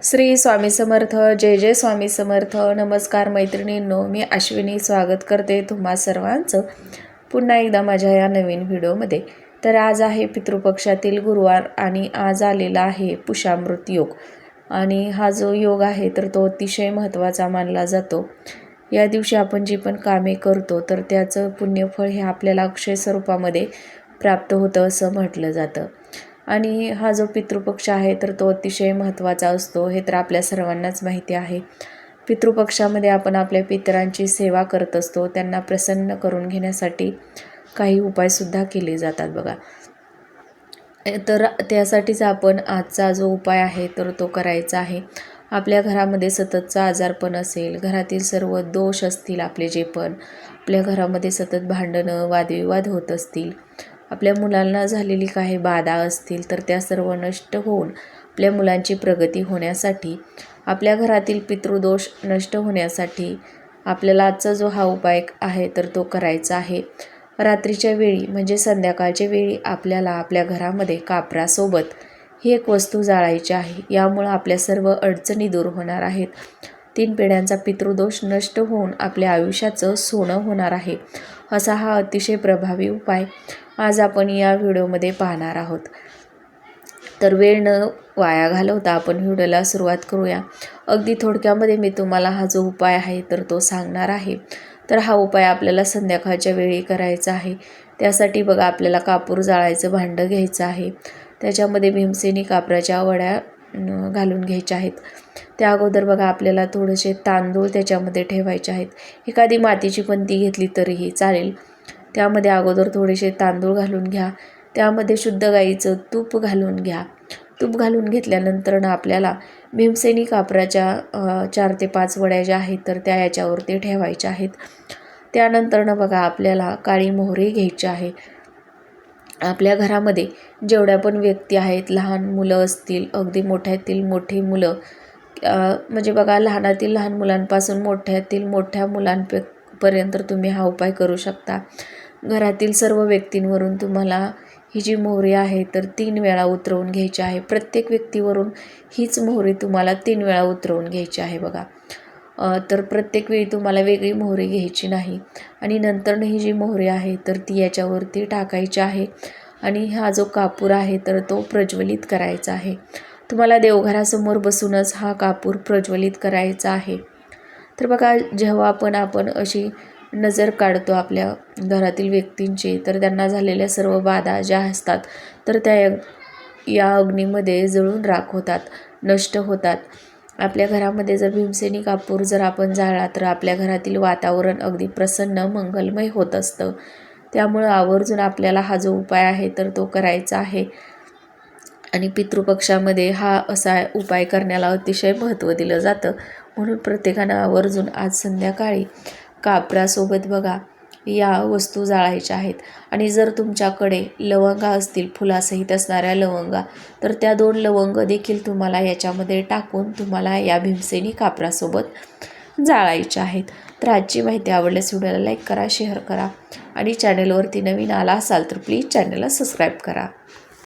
श्री स्वामी समर्थ. जय जय स्वामी समर्थ. नमस्कार मैत्रिणींनो, मी अश्विनी स्वागत करते तुम्हा सर्वांचं पुन्हा एकदा माझ्या या नवीन व्हिडिओमध्ये. तर आज आहे पितृपक्षातील गुरुवार आणि आज आलेला आहे पुष्यामृत योग. आणि हा जो योग आहे तर तो अतिशय महत्त्वाचा मानला जातो. या दिवशी आपण जी पण कामे करतो तर त्याचं पुण्यफळ हे आपल्याला अक्षय स्वरूपामध्ये प्राप्त होतं असं म्हटलं जातं. आणि हा जो पितृपक्ष आहे तर तो अतिशय महत्त्वाचा असतो हे तर आपल्या सर्वांनाच माहिती आहे. पितृपक्षामध्ये आपण आपल्या पितरांची सेवा करत असतो. त्यांना प्रसन्न करून घेण्यासाठी काही उपायसुद्धा केले जातात बघा. तर त्यासाठीच आपण आजचा जो उपाय आहे तर तो करायचा आहे. आपल्या घरामध्ये सततचा आजारपण असेल, घरातील सर्व दोष असतील, आपले जे पण आपल्या घरामध्ये सतत भांडणं वादविवाद होत असतील, आपल्या मुलांना झालेली काही बाधा असतील तर त्या सर्व नष्ट होऊन आपल्या मुलांची प्रगती होण्यासाठी, आपल्या घरातील पितृदोष नष्ट होण्यासाठी आपल्याला आजचा जो हा उपाय आहे तर तो करायचा आहे. रात्रीच्या वेळी म्हणजे संध्याकाळच्या वेळी आपल्याला आपल्या घरामध्ये कापरासोबत ही एक वस्तू जाळायची आहे. यामुळं आपल्या सर्व अडचणी दूर होणार आहेत. 3 पिढ्यांचा पितृदोष नष्ट होऊन आपल्या आयुष्याचं सोनं होणार आहे. असा हा अतिशय प्रभावी उपाय आज आपण या व्हिडिओमध्ये पाहणार आहोत. तर वेळ न वाया घालवता आपण व्हिडिओला सुरुवात करूया. अगदी थोडक्यामध्ये मी तुम्हाला हा जो उपाय आहे तर तो सांगणार आहे. तर हा उपाय आपल्याला संध्याकाळच्या वेळी करायचा आहे. त्यासाठी बघा, आपल्याला कापूर जाळायचं भांडं घ्यायचं आहे. त्याच्यामध्ये भीमसेनी कापराच्या वड्या घालून घ्यायच्या आहेत. त्या अगोदर बघा, आपल्याला थोडेसे तांदूळ त्याच्यामध्ये ठेवायचे आहेत. एखादी मातीची पंती घेतली तरीही चालेल. त्यामध्ये अगोदर थोडेसे तांदूळ घालून घ्या. त्यामध्ये शुद्ध गाईचं तूप घालून घ्या. तूप घालून घेतल्यानंतर आपल्याला भीमसेनी कापराच्या 4 ते 5 वड्या ज्या आहेत तर त्या याच्यावरती ठेवायच्या आहेत. त्यानंतर बघा, आपल्याला काळी मोहरी घ्यायची आहे. आपल्या घरामध्ये जेवढ्या पण व्यक्ती आहेत, लहान मुलं असतील, अगदी मोठ्यातील मोठी मुलं, म्हणजे बघा, लहानातील लहान मुलांपासून मोठ्यातील मोठ्या मुलांपर्यंत तुम्ही हा उपाय करू शकता. घरातील सर्व व्यक्तींवरून तुम्हाला ही जी मोहरी आहे तर 3 वेळा उतरवून घ्यायची आहे. प्रत्येक व्यक्तीवरून हीच मोहरी तुम्हाला 3 वेळा उतरवून घ्यायची आहे बघा. तर प्रत्येक वेळी तुम्हाला वेगळी मोहरी घ्यायची नाही. आणि नंतर ही जी मोहरी आहे तर ती याच्यावरती टाकायची आहे. आणि हा जो कापूर आहे तर तो प्रज्वलित करायचा आहे. तुम्हाला देवघरासमोर बसूनच हा कापूर प्रज्वलित करायचा आहे. तर बघा, जेव्हा आपण अशी नजर काढतो आपल्या घरातील व्यक्तींची, तर त्यांना झालेल्या सर्व बाधा ज्या असतात तर त्या या अग्नीमध्ये जळून राख होतात, नष्ट होतात. आपल्या घरामध्ये जर भीमसेनी कापूर जर आपण जाळला तर आपल्या घरातील वातावरण अगदी प्रसन्न मंगलमय होत असतं. त्यामुळं आवर्जून आपल्याला हा जो उपाय आहे तर तो करायचा आहे. आणि पितृपक्षामध्ये हा असा उपाय करण्याला अतिशय महत्त्व दिलं जातं. म्हणून प्रत्येकानं आवर्जून आज संध्याकाळी कापरासोबत बघा या वस्तू जाळायच्या आहेत. आणि जर तुमच्याकडे लवंगा असतील, फुलासहित असणाऱ्या लवंगा, तर त्या 2 लवंग देखील तुम्हाला याच्यामध्ये टाकून तुम्हाला या भीमसेनी कापरासोबत जाळायच्या आहेत. तर आजची माहिती आवडल्यास व्हिडिओला लाईक करा, शेअर करा आणि चॅनलवरती नवीन आला असाल तर प्लीज चॅनलला सबस्क्राईब करा.